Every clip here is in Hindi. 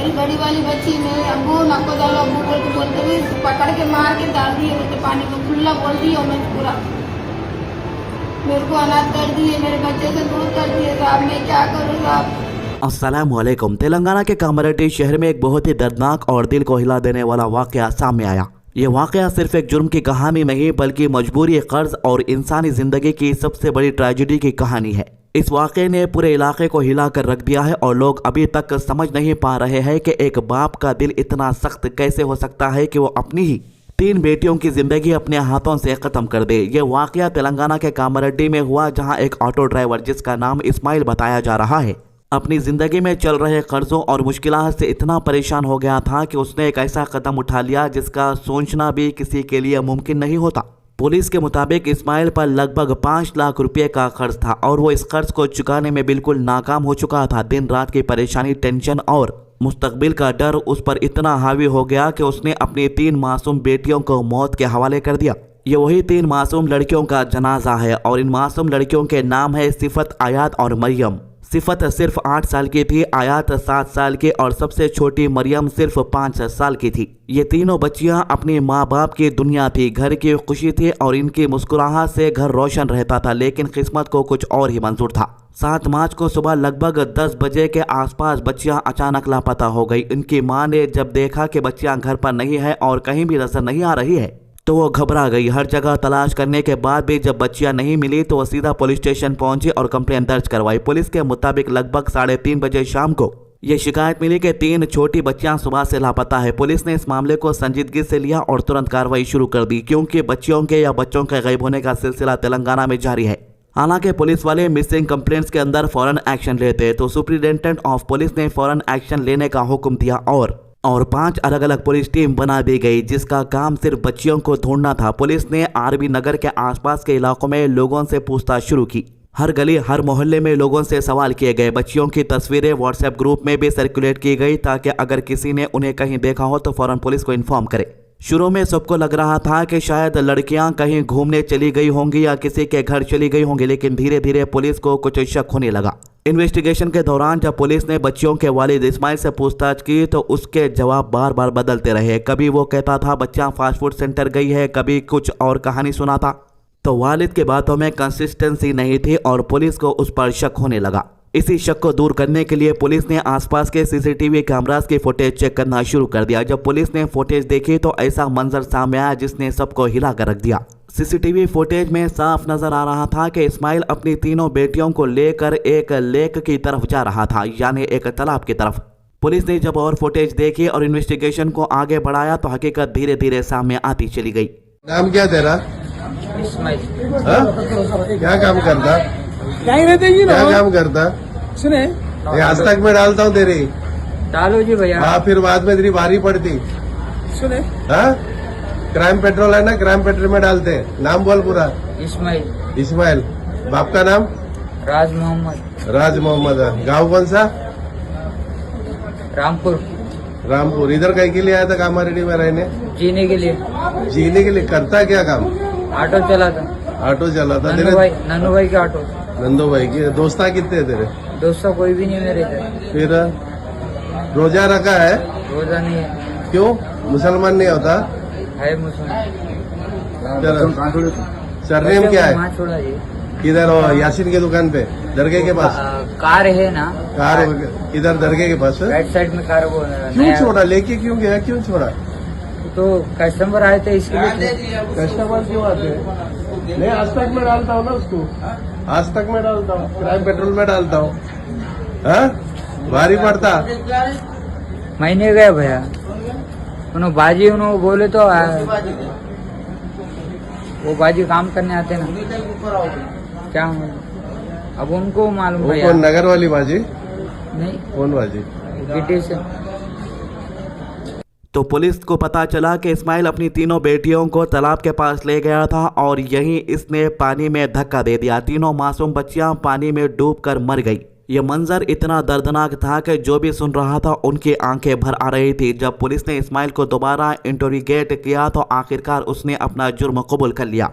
मेरी बड़ी वाली बच्ची मेरे अब्बू नको डालो अब्बू बोल के बोलते हुए पकड़ के मार के डाल दिए बोलते पानी में खुला बोल दिए और मैं पूरा मेरे को अनाथ कर दिए, मेरे बच्चे से दूर कर दिए साहब, मैं क्या करूँ साहब। अस्सलामुअलैकुम। तेलंगाना के कामारेड्डी शहर में एक बहुत ही दर्दनाक और दिल को हिला देने वाला वाकया सामने आया। ये वाकया सिर्फ एक जुर्म की कहानी नहीं बल्कि मजबूरी, कर्ज और इंसानी जिंदगी की सबसे बड़ी ट्रेजेडी की कहानी है। इस वाकये ने पूरे इलाके को हिला कर रख दिया है और लोग अभी तक समझ नहीं पा रहे हैं कि एक बाप का दिल इतना सख्त कैसे हो सकता है कि वो अपनी ही 3 बेटियों की जिंदगी अपने हाथों से खत्म कर दे। ये वाकया तेलंगाना के कामारेड्डी में हुआ, जहां एक ऑटो ड्राइवर जिसका नाम इस्माइल बताया जा रहा है अपनी जिंदगी में चल रहे कर्जों और मुश्किलात से इतना परेशान हो गया था कि उसने एक ऐसा कदम उठा लिया जिसका सोचना भी किसी के लिए मुमकिन नहीं होता। पुलिस के मुताबिक इस्माइल पर लगभग 5 लाख रुपए का कर्ज था और वो इस कर्ज को चुकाने में बिल्कुल नाकाम हो चुका था। दिन रात की परेशानी, टेंशन और मुस्तकबिल का डर उस पर इतना हावी हो गया कि उसने अपनी 3 मासूम बेटियों को मौत के हवाले कर दिया। ये वही 3 मासूम लड़कियों का जनाजा है और इन मासूम लड़कियों के नाम है सिफत, आयात और मरियम। सिफत सिर्फ 8 साल की थी, आयात 7 साल की और सबसे छोटी मरियम सिर्फ 5 साल की थी। ये तीनों बच्चियां अपने माँ बाप की दुनिया थी, घर की खुशी थी और इनकी मुस्कुराहट से घर रोशन रहता था। लेकिन किस्मत को कुछ और ही मंजूर था। 7 मार्च को सुबह लगभग 10 बजे के आसपास बच्चियां अचानक लापता हो गई। इनकी मां ने जब देखा कि बच्चियां घर पर नहीं है और कहीं भी नजर नहीं आ रही है तो वो घबरा गई। हर जगह तलाश करने के बाद भी जब बच्चियां नहीं मिली तो वो सीधा पुलिस स्टेशन पहुंची और कंप्लेंट दर्ज करवाई। पुलिस के मुताबिक लगभग 3:30 बजे शाम को ये शिकायत मिली कि 3 छोटी बच्चियां सुबह से लापता है। पुलिस ने इस मामले को संजीदगी से लिया और तुरंत कार्रवाई शुरू कर दी, क्योंकि बच्चियों के या बच्चों के गायब होने का सिलसिला तेलंगाना में जारी है। हालांकि पुलिस वाले मिसिंग कंप्लेंट्स के अंदर फौरन एक्शन लेते तो सुप्रिंटेंडेंट ऑफ पुलिस ने फौरन एक्शन लेने का हुक्म दिया और 5 अलग अलग पुलिस टीम बना दी गई जिसका काम सिर्फ बच्चियों को ढूंढना था। पुलिस ने आरबी नगर के आसपास के इलाकों में लोगों से पूछताछ शुरू की। हर गली, हर मोहल्ले में लोगों से सवाल किए गए। बच्चियों की तस्वीरें व्हाट्सएप ग्रुप में भी सर्कुलेट की गई ताकि अगर किसी ने उन्हें कहीं देखा हो तो फौरन पुलिस को इन्फॉर्म करे। शुरू में सबको लग रहा था कि शायद लड़कियां कहीं घूमने चली गई होंगी या किसी के घर चली गई होंगी, लेकिन धीरे धीरे पुलिस को कुछ शक होने लगा। इन्वेस्टिगेशन के दौरान जब पुलिस ने बच्चियों के वालिद इस्माइल से पूछताछ की तो उसके जवाब बार बार बदलते रहे। कभी वो कहता था बच्चा फास्ट फूड सेंटर गई है, कभी कुछ और कहानी सुनाता। तो वालिद की बातों में कंसिस्टेंसी नहीं थी और पुलिस को उस पर शक होने लगा। इसी शक को दूर करने के लिए पुलिस ने आसपास के सीसीटीवी कैमरास की फुटेज चेक करना शुरू कर दिया। जब पुलिस ने फुटेज देखी तो ऐसा मंजर सामने आया जिसने सबको हिला कर रख दिया। सीसीटीवी फुटेज में साफ नजर आ रहा था कि इस्माइल अपनी तीनों बेटियों को लेकर एक लेक की तरफ जा रहा था, यानी एक तालाब की तरफ। पुलिस ने जब और फुटेज देखी और इन्वेस्टिगेशन को आगे बढ़ाया तो हकीकत धीरे धीरे सामने आती चली गई। नाम क्या तेरा? इस्माइल। क्या काम करता? क्या काम करता? सुने ये आज तक मैं डालता हूँ तेरी। डालो जी भैया। हाँ, फिर बाद में तेरी भारी पड़ती। सुने हाँ, क्राइम पेट्रोल है ना, क्राइम पेट्रोल में डालते हैं। नाम बोल पूरा। इस्माइल। इस्माइल। बाप का नाम? राज मोहम्मद। राज मोहम्मद। गाँव कौन सा? रामपुर। रामपुर। इधर कहीं के लिए आया था कामारेड्डी में रहने? जीने के लिए। जीने के लिए। करता क्या काम? ऑटो चलाता। ऑटो चलाता। नन्नू भाई के ऑटो। नंदो भाई की। दोस्ता कितने है तेरे? दोस्तों कोई भी नहीं मेरे इधर। फिर रोजा रखा है? रोजा नहीं है। क्यों? मुसलमान नहीं होता? है मुसलमान। सरनेम क्या है? वहाँ छोड़ा जी। किधर? हो यासीन की दुकान पे, दरगाह के पास। कार है ना। कार इधर दरगाह के पास है? राइट साइड में कार वो क्यों छोड़ा? लेके क्यों गया? क्यों छोड़ा? तो कस्टमर आए थे इसके लिए। कस्टमर क्यों आते हैं? नहीं, आज तक मैं डालता हूँ ना उसको। आज तक मैं डालता हूँ, क्राइम पेट्रोल में डालता हूँ। हाँ? भारी पड़ता। महीने गए भैया। उन्होंने बाजी उन्होंने बोले तो वो बाजी काम करने आते ना। क्या अब उनको मालूम वो भैया। कौन? नगर वाली बाजी? नहीं, कौन बाजी? गिट्टी से। तो पुलिस को पता चला कि इस्माइल अपनी तीनों बेटियों को तालाब के पास ले गया था और यहीं इसने पानी में धक्का दे दिया। तीनों मासूम बच्चियां पानी में डूबकर मर गई। ये मंजर इतना दर्दनाक था कि जो भी सुन रहा था उनकी आंखें भर आ रही थी। जब पुलिस ने इस्माइल को दोबारा इंटरोगेट किया तो आखिरकार उसने अपना जुर्म कबूल कर लिया।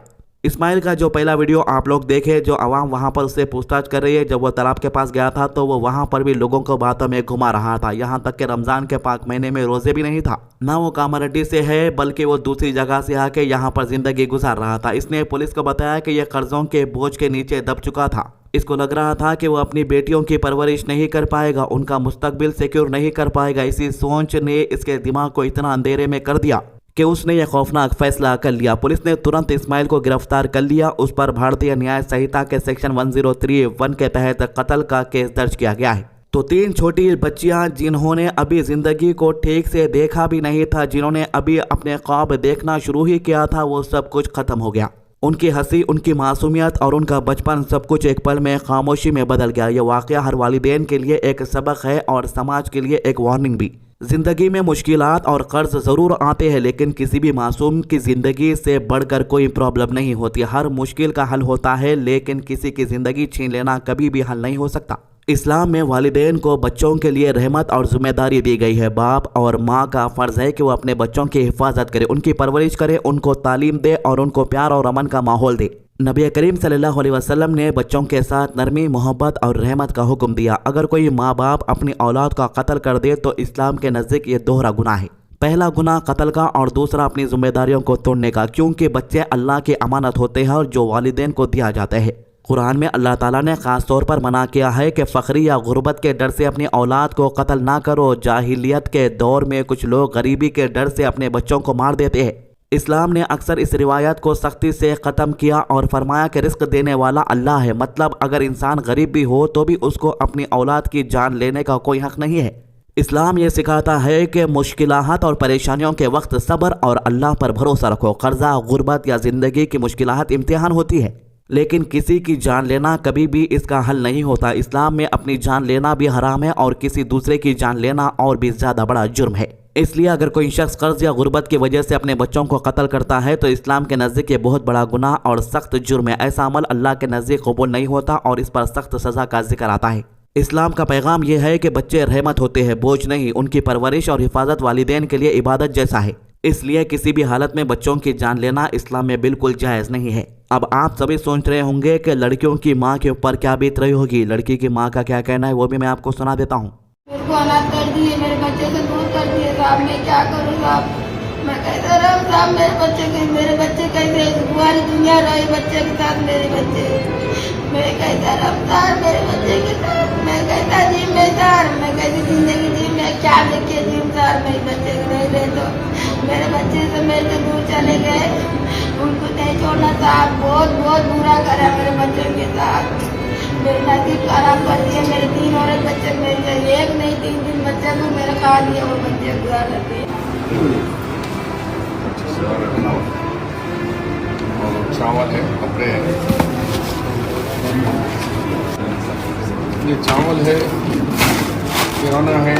इस्माइल का जो पहला वीडियो आप लोग देखे, जो आवाम वहां पर उससे पूछताछ कर रही है, जब वो तालाब के पास गया था तो वो वहां पर भी लोगों को बातों में घुमा रहा था। यहाँ तक कि रमजान के पाक महीने में रोजे भी नहीं था, ना वो कामारेड्डी से है बल्कि वो दूसरी जगह से आके यहाँ पर जिंदगी गुजार रहा था। इसने पुलिस को बताया कि यह कर्जों के बोझ के नीचे दब चुका था। इसको लग रहा था कि वो अपनी बेटियों की परवरिश नहीं कर पाएगा, उनका मुस्तकबिल सिक्योर नहीं कर पाएगा। इसी सोच ने इसके दिमाग को इतना अंधेरे में कर दिया कि उसने यह खौफनाक फैसला कर लिया। पुलिस ने तुरंत इस्माइल को गिरफ्तार कर लिया। उस पर भारतीय न्याय संहिता के सेक्शन 1031 के तहत कत्ल का केस दर्ज किया गया है। तो 3 छोटी बच्चियां जिन्होंने अभी जिंदगी को ठीक से देखा भी नहीं था, जिन्होंने अभी अपने ख्वाब देखना शुरू ही किया था, वो सब कुछ खत्म हो गया। उनकी हंसी, उनकी मासूमियत और उनका बचपन सब कुछ एक पल में खामोशी में बदल गया। यह वाकया हर वालिदैन के लिए एक सबक है और समाज के लिए एक वार्निंग भी। जिंदगी में मुश्किलात और कर्ज जरूर आते हैं, लेकिन किसी भी मासूम की जिंदगी से बढ़कर कोई प्रॉब्लम नहीं होती। हर मुश्किल का हल होता है, लेकिन किसी की जिंदगी छीन लेना कभी भी हल नहीं हो सकता। इस्लाम में वालिदैन को बच्चों के लिए रहमत और जिम्मेदारी दी गई है। बाप और माँ का फर्ज है कि वो अपने बच्चों की हिफाजत करे, उनकी परवरिश करे, उनको तालीम दे और उनको प्यार और अमन का माहौल दे। नबी करीम सल्लल्लाहु अलैहि वसल्लम ने बच्चों के साथ नरमी, मोहब्बत और रहमत का हुक्म दिया। अगर कोई माँ बाप अपनी औलाद का कत्ल कर दे तो इस्लाम के नज़दीक ये दोहरा गुनाह है। पहला गुनाह कत्ल का और दूसरा अपनी जिम्मेदारियों को तोड़ने का, क्योंकि बच्चे अल्लाह की अमानत होते हैं और जो वालिदैन को दिया जाते हैं। कुरान में अल्लाह ताला ने खास तौर पर मना किया है कि फ़ख्री या गुर्बत के डर से अपनी औलाद को कत्ल ना करो। जाहिलियत के दौर में कुछ लोग गरीबी के डर से अपने बच्चों को मार देते हैं। इस्लाम ने अक्सर इस रिवायत को सख्ती से ख़त्म किया और फरमाया कि रिस्क देने वाला अल्लाह है। मतलब अगर इंसान गरीब भी हो तो भी उसको अपनी औलाद की जान लेने का कोई हक नहीं है। इस्लाम ये सिखाता है कि मुश्किलात और परेशानियों के वक्त सब्र और अल्लाह पर भरोसा रखो। कर्जा, गुर्बत या ज़िंदगी की मुश्किलात इम्तिहान होती है, लेकिन किसी की जान लेना कभी भी इसका हल नहीं होता। इस्लाम में अपनी जान लेना भी हराम है और किसी दूसरे की जान लेना और भी ज़्यादा बड़ा जुर्म है। इसलिए अगर कोई शख्स कर्ज या गुर्बत की वजह से अपने बच्चों को कत्ल करता है तो इस्लाम के नज़दीक ये बहुत बड़ा गुनाह और सख्त जुर्म है। ऐसा अमल अल्लाह के नज़दीक कबूल नहीं होता और इस पर सख्त सज़ा का जिक्र आता है। इस्लाम का पैगाम यह है कि बच्चे रहमत होते हैं, बोझ नहीं। उनकी परवरिश और हिफाजत वालिदैन के लिए इबादत जैसा है, इसलिए किसी भी हालत में बच्चों की जान लेना इस्लाम में बिल्कुल जायज़ नहीं है। अब आप सभी सोच रहे होंगे कि लड़कियों की माँ के ऊपर क्या बीत रही होगी, लड़की की माँ का क्या कहना है, वो भी मैं आपको सुना देता हूँ। मेरे को अनाथ कर दिए, मेरे बच्चे से दूर कर दिए साहब, मैं क्या करूँ साहब। मैं कहता रहा साहब मेरे बच्चे कैसे बुरी दुनिया रही बच्चे के साथ, मेरे बच्चे। मैं कहता रफ्तार मेरे बच्चे के साथ, मैं कहता जिम्मेदार, मैं कहती जिंदगी जी मैं क्या लेके जिम्मेदार, मेरे बच्चे को नहीं रहे तो मेरे बच्चे से मेरे से दूर चले गए, उनको नहीं छोड़ना साहब। बहुत बहुत बुरा करा मेरे बच्चों के साथ, मेरे नसीब खराब कर दिए। मेरे 3 औरत बच्चे, मेरे एक नहीं 3 बच्चे को मेरे खा दिया, वो बच्चे बुरा लगते। और चावल है, कपड़े हैं, ये चावल है, किराना है।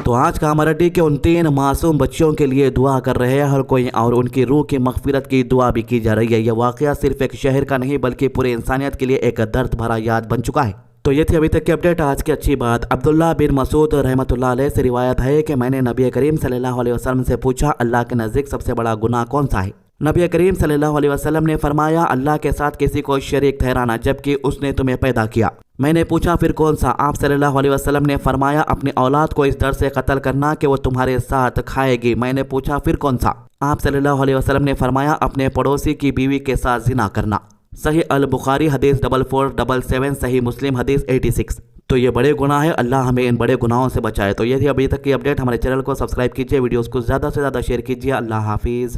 तो आज कामारेड्डी के उन 3 मासूम बच्चियों के लिए दुआ कर रहे हैं हर कोई और उनकी रूह की मगफिरत की दुआ भी की जा रही है। यह वाकया सिर्फ एक शहर का नहीं बल्कि पूरे इंसानियत के लिए एक दर्द भरा याद बन चुका है। तो ये थी अभी तक की अपडेट। आज की अच्छी बात, अब्दुल्ला बिन मसूद रहमतुल्लाह अलैह से रिवायत है कि मैंने नबी करीम सल्लल्लाहु अलैहि वसल्लम से पूछा अल्लाह के नज़दीक सबसे बड़ा गुनाह कौन सा है। नबी करीम सल्लल्लाहु अलैहि वसल्लम ने फरमाया अल्लाह के साथ किसी को शरीक ठहराना जबकि उसने तुम्हें पैदा किया। मैंने पूछा फिर कौन सा। आप सल्लल्लाहु अलैहि वसल्लम ने फरमाया अपनी औलाद को इस डर से कत्ल करना कि वो तुम्हारे साथ खाएगी। मैंने पूछा फिर कौन सा। आप सल्लल्लाहु अलैहि वसल्लम ने फरमाया अपने पड़ोसी की बीवी के साथ जिना करना। सही अल बुखारी हदीस 4477, सही मुस्लिम हदीस 86। तो ये बड़े गुनाह है, अल्लाह हमें इन बड़े गुनाहों से बचाए। तो ये थी अभी तक की अपडेट। हमारे चैनल को सब्सक्राइब कीजिए, वीडियोस को ज़्यादा से ज़्यादा शेयर कीजिए। अल्लाह हाफिज़।